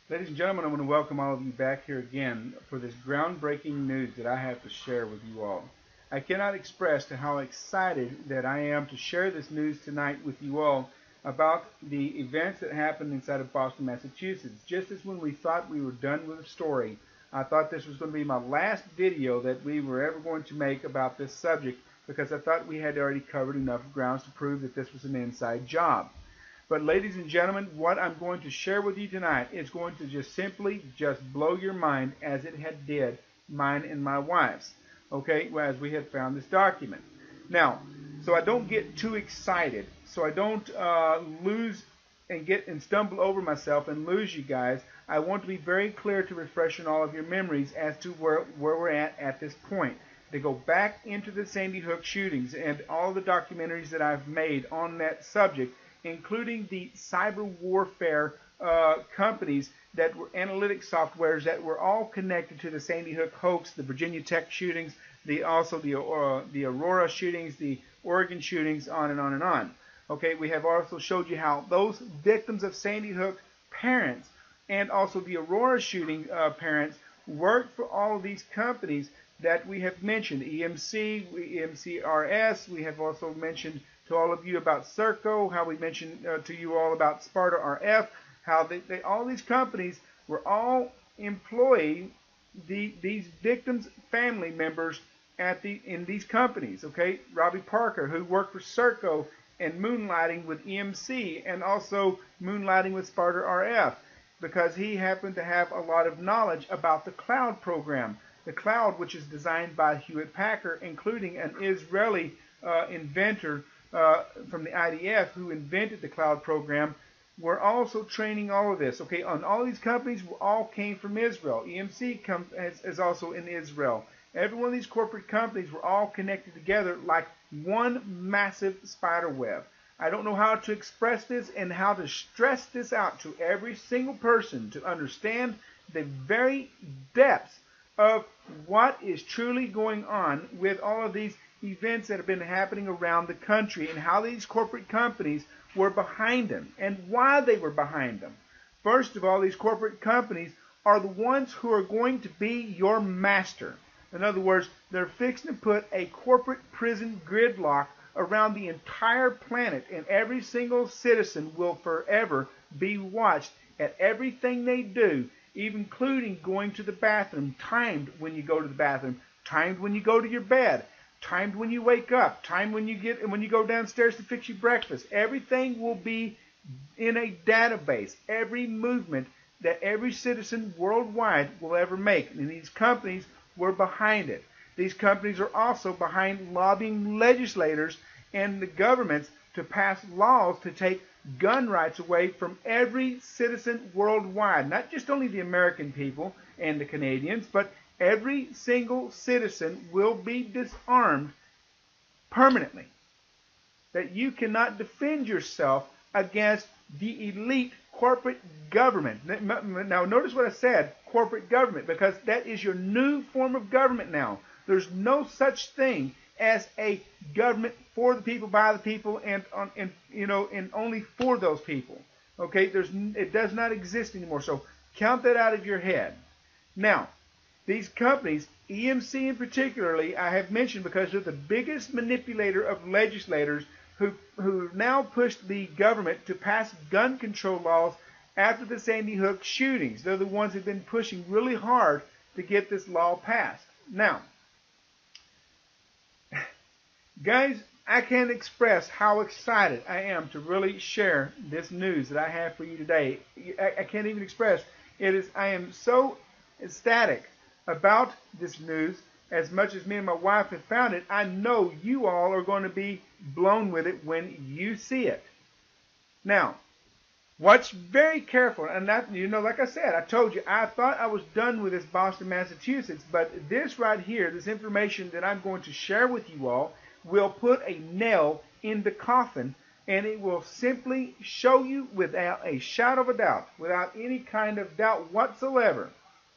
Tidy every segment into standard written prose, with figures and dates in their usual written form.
Ladies and gentlemen, I want to welcome all of you back here again for this groundbreaking news that I have to share with you all. I cannot express to how excited that I am to share this news tonight with you all about the events that happened inside of Boston, Massachusetts. Just as when we thought we were done with the story, I thought this was going to be my last video that we were ever going to make about this subject because I thought we had already covered enough grounds to prove that this was an inside job. But ladies and gentlemen, what I'm going to share with you tonight is going to just simply blow your mind as it had did mine and my wife's. Okay, well, as we had found this document. Now, so I don't get too excited, so I don't lose and stumble over myself and lose you guys. I want to be very clear to refreshen all of your memories as to where we're at this point. To go back into the Sandy Hook shootings and all the documentaries that I've made on that subject, including the cyber warfare companies that were analytic softwares that were all connected to the Sandy Hook hoax, the Virginia Tech shootings, the Aurora shootings, the Oregon shootings, on and on and on. Okay, we have also showed you how those victims of Sandy Hook parents and also the Aurora shooting parents worked for all of these companies that we have mentioned, EMC, EMCRS. We have also mentioned to all of you about Serco, how we mentioned to you all about Sparta RF, how all these companies were all employing these victims' family members in these companies. Okay, Robbie Parker, who worked for Serco and moonlighting with EMC and also moonlighting with Sparta RF because he happened to have a lot of knowledge about the cloud program. The cloud, which is designed by Hewlett-Packard, including an Israeli inventor from the IDF who invented the cloud program, were also training all of this. Okay, on all these companies all came from Israel. EMC is also in Israel. Every one of these corporate companies were all connected together like one massive spider web. I don't know how to express this and how to stress this out to every single person to understand the very depths of what is truly going on with all of these events that have been happening around the country and how these corporate companies were behind them and why they were behind them. First of all, these corporate companies are the ones who are going to be your master. In other words, they're fixing to put a corporate prison gridlock around the entire planet, and every single citizen will forever be watched at everything they do, even including going to the bathroom, timed when you go to the bathroom, timed when you go to your bed, timed when you wake up, timed when you go downstairs to fix your breakfast. Everything will be in a database, every movement that every citizen worldwide will ever make. And these companies were behind it. These companies are also behind lobbying legislators and the governments to pass laws to take gun rights away from every citizen worldwide. Not just only the American people and the Canadians, but every single citizen will be disarmed permanently. That you cannot defend yourself against the elite corporate government. Now notice what I said, corporate government, because that is your new form of government now. There's no such thing as a government for the people, by the people, and only for those people. Okay, it does not exist anymore. So count that out of your head. Now, these companies, EMC in particularly, I have mentioned because they're the biggest manipulator of legislators who now pushed the government to pass gun control laws after the Sandy Hook shootings. They're the ones who've been pushing really hard to get this law passed. Now, guys, I can't express how excited I am to really share this news that I have for you today. I can't even express. I am so ecstatic about this news. As much as me and my wife have found it, I know you all are going to be blown with it when you see it. Now, watch very careful. And that, like I said, I told you, I thought I was done with this Boston, Massachusetts. But this right here, this information that I'm going to share with you all, will put a nail in the coffin. And it will simply show you without a shadow of a doubt, without any kind of doubt whatsoever.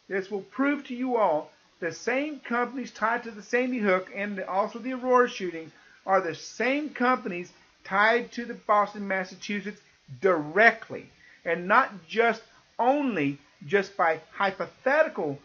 This will prove to you all the same companies tied to the Sandy Hook and also the Aurora shootings are the same companies tied to the Boston, Massachusetts directly, and not just only just by hypothetical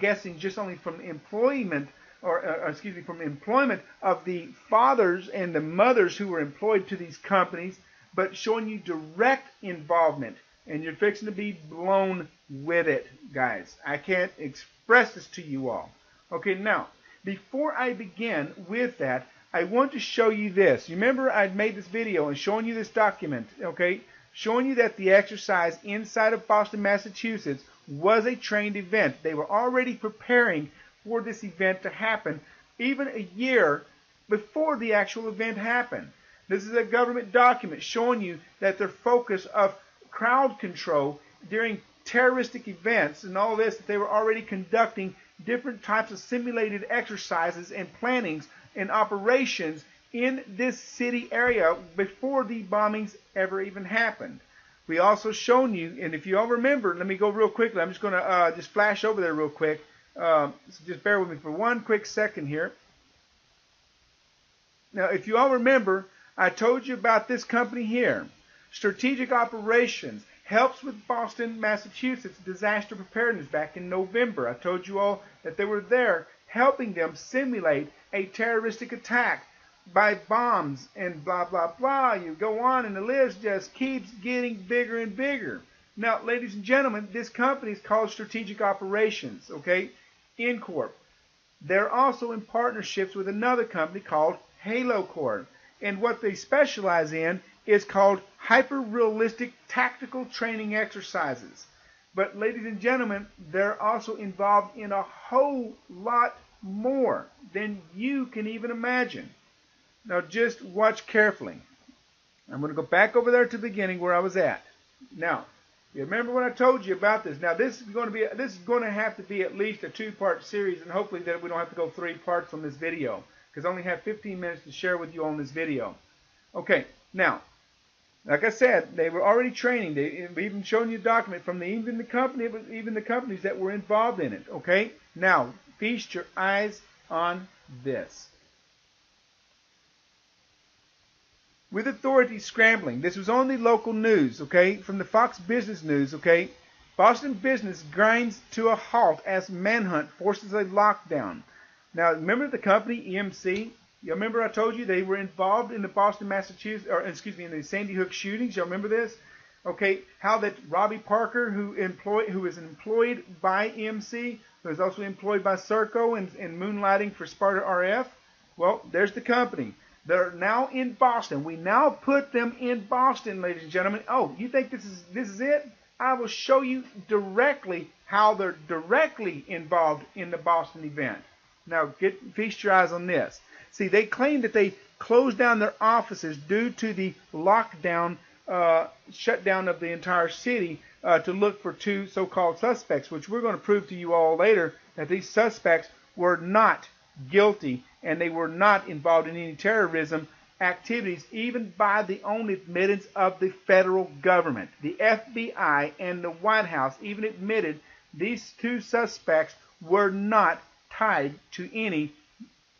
guessing, just only from employment from employment of the fathers and the mothers who were employed to these companies, but showing you direct involvement. And you're fixing to be blown with it, guys. I can't express this to you all. Okay, now, before I begin with that, I want to show you this. You remember I made this video and showing you this document, okay? Showing you that the exercise inside of Boston, Massachusetts was a trained event. They were already preparing for this event to happen even a year before the actual event happened. This is a government document showing you that their focus of crowd control during terroristic events and all this, that they were already conducting different types of simulated exercises and plannings and operations in this city area before the bombings ever even happened. We also shown you, and if you all remember, let me go real quickly. I'm just going to just flash over there real quick. So just bear with me for one quick second here. Now, if you all remember, I told you about this company here. Strategic Operations helps with Boston, Massachusetts disaster preparedness back in November. I told you all that they were there helping them simulate a terroristic attack by bombs and blah, blah, blah. You go on and the list just keeps getting bigger and bigger. Now, ladies and gentlemen, this company is called Strategic Operations, okay, EMC Corp. They're also in partnerships with another company called Halt Corp. And what they specialize in is called hyper-realistic tactical training exercises. But ladies and gentlemen, they're also involved in a whole lot more than you can even imagine. Now just watch carefully. I'm going to go back over there to the beginning where I was at. Now, you remember when I told you about this? Now this is going to have to be at least a 2-part series, and hopefully that we don't have to go 3 parts on this video, because I only have 15 minutes to share with you on this video. Okay, now, like I said, they were already training. They've even shown you a document from even the companies that were involved in it. Okay, now feast your eyes on this. With authorities scrambling, this was on the local news, okay, from the Fox Business News, okay. Boston business grinds to a halt as Manhunt forces a lockdown. Now, remember the company EMC? You remember I told you they were involved in the Boston, Massachusetts, or excuse me, in the Sandy Hook shootings. You remember this? Okay, how that Robbie Parker, who is employed by EMC, who is also employed by Serco and moonlighting for Sparta RF. Well, there's the company. They're now in Boston. We now put them in Boston, ladies and gentlemen. Oh, you think this is it? I will show you directly how they're directly involved in the Boston event. Now, feast your eyes on this. See, they claim that they closed down their offices due to the lockdown, shutdown of the entire city to look for 2 so-called suspects, which we're going to prove to you all later that these suspects were not guilty and they were not involved in any terrorism activities, even by the own admittance of the federal government. The FBI and the White House even admitted these 2 suspects were not tied to any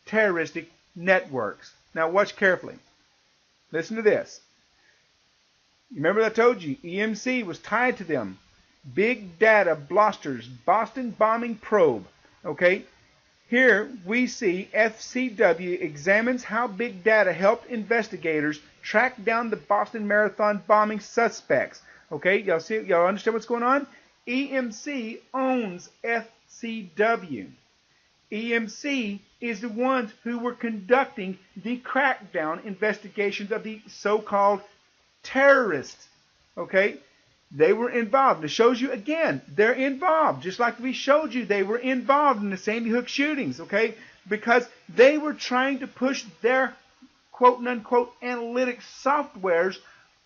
terroristic networks. Now watch carefully. Listen to this. Remember I told you EMC was tied to them. Big Data Blosters Boston Bombing Probe. Okay? Here we see FCW examines how Big Data helped investigators track down the Boston Marathon bombing suspects. Okay? Y'all see? Y'all understand what's going on? EMC owns FCW. EMC is the ones who were conducting the crackdown investigations of the so-called terrorists. Okay? They were involved. It shows you again, they're involved. Just like we showed you, they were involved in the Sandy Hook shootings. Okay? Because they were trying to push their quote-unquote analytic softwares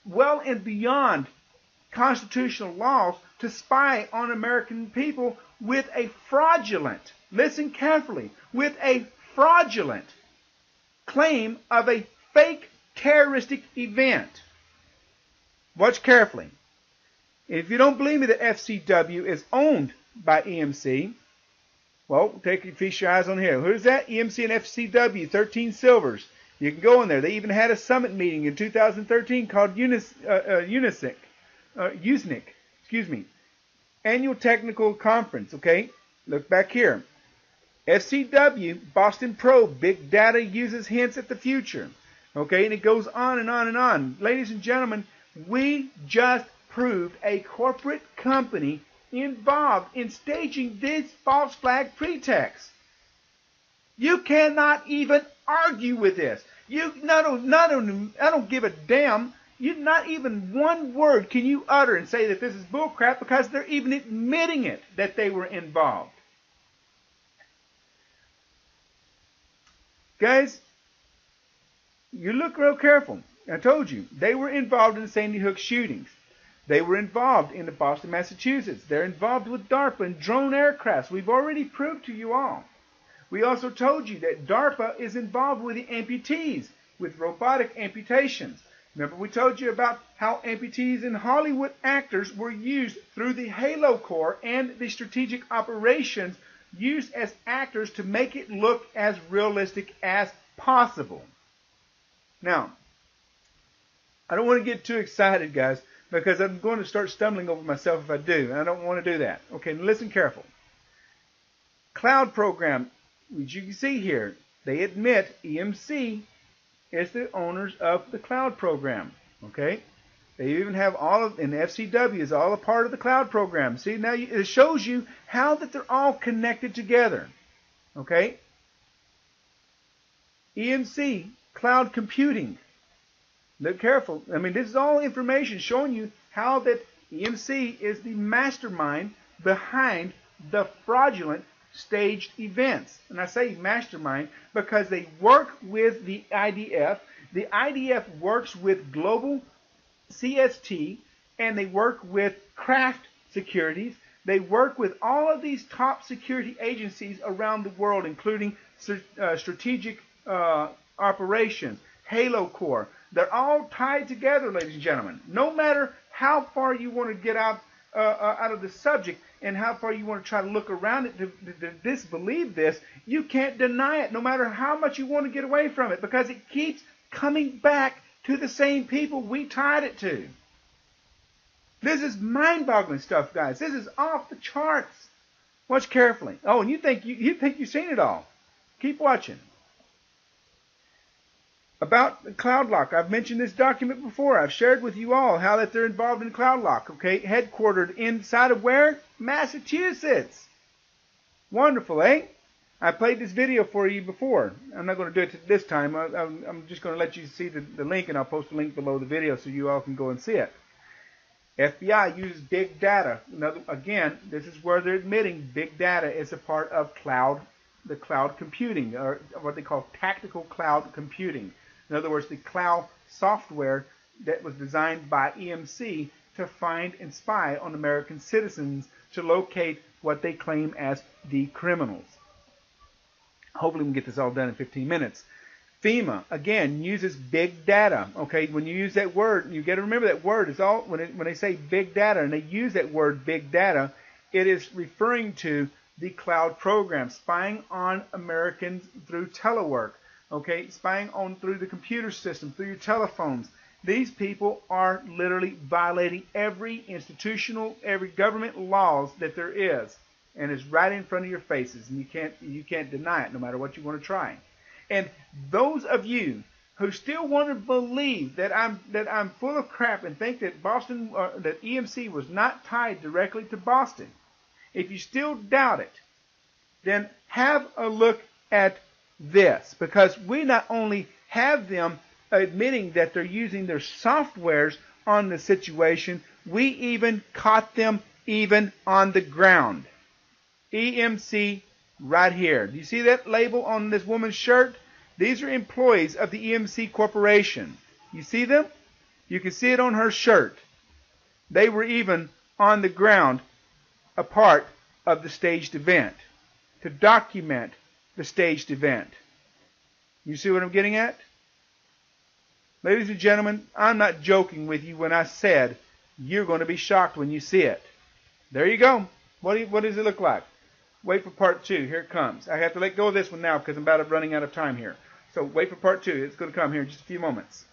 well and beyond constitutional laws to spy on American people with a fraudulent, listen carefully, with a fraudulent claim of a fake terroristic event. Watch carefully. If you don't believe me that FCW is owned by EMC, well, feast your eyes on here. Who's that? EMC and FCW, 13 Silvers. You can go in there. They even had a summit meeting in 2013 called USNIC. Excuse me. Annual Technical Conference, okay? Look back here. FCW, Boston Probe, Big Data uses hints at the future. Okay, and it goes on and on and on. Ladies and gentlemen, we just proved a corporate company involved in staging this false flag pretext. You cannot even argue with this. I don't give a damn. Not even one word can you utter and say that this is bullcrap, because they're even admitting it, that they were involved. Guys, you look real careful. I told you, they were involved in the Sandy Hook shootings. They were involved in the Boston, Massachusetts. They're involved with DARPA and drone aircrafts. We've already proved to you all. We also told you that DARPA is involved with the amputees, with robotic amputations. Remember, we told you about how amputees and Hollywood actors were used through the Halo Corps and the strategic operations, used as actors to make it look as realistic as possible. Now, I don't want to get too excited, guys, because I'm going to start stumbling over myself if I do, and I don't want to do that. Okay, listen careful. Cloud program, as you can see here, they admit EMC is the owners of the cloud program. Okay, they even have and FCW is all a part of the cloud program. See, now it shows you how that they're all connected together. Okay, EMC, cloud computing. Look careful. I mean, this is all information showing you how that EMC is the mastermind behind the fraudulent staged events. And I say mastermind because they work with the IDF. The IDF works with Global CST, and they work with Craft Securities. They work with all of these top security agencies around the world, including Strategic Operations, Halo Corps. They're all tied together, ladies and gentlemen. No matter how far you want to get out of the subject and how far you want to try to look around it to disbelieve this, you can't deny it, no matter how much you want to get away from it, because it keeps coming back to the same people we tied it to. This is mind-boggling stuff, guys. This is off the charts. Watch carefully. Oh, and you think you've seen it all. Keep watching. About CloudLock, I've mentioned this document before. I've shared with you all how that they're involved in CloudLock, okay? Headquartered inside of where? Massachusetts. Wonderful, eh? I played this video for you before. I'm not going to do it this time. I'm just going to let you see the link, and I'll post a link below the video so you all can go and see it. FBI uses big data. Again, this is where they're admitting big data is a part of the cloud computing, or what they call tactical cloud computing. In other words, the cloud software that was designed by EMC to find and spy on American citizens to locate what they claim as the criminals. Hopefully we can get this all done in 15 minutes. FEMA, again, uses big data. Okay, when you use that word, you got to remember that word is all, when they say big data and they use that word big data, it is referring to the cloud program, spying on Americans through telework. Okay, spying on through the computer system, through your telephones. These people are literally violating every every government laws that there is, and it's right in front of your faces, and you can't deny it, no matter what you want to try. And those of you who still want to believe that I'm full of crap and think that that EMC was not tied directly to Boston, if you still doubt it, then have a look at this, because we not only have them admitting that they're using their softwares on the situation, we even caught them even on the ground. EMC right here. Do you see that label on this woman's shirt? These are employees of the EMC Corporation. You see them? You can see it on her shirt. They were even on the ground, a part of the staged event, to document the staged event. You see what I'm getting at? Ladies and gentlemen, I'm not joking with you when I said you're going to be shocked when you see it. There you go. What does it look like? Wait for part 2. Here it comes. I have to let go of this one now because I'm about running out of time here. So wait for part 2. It's going to come here in just a few moments.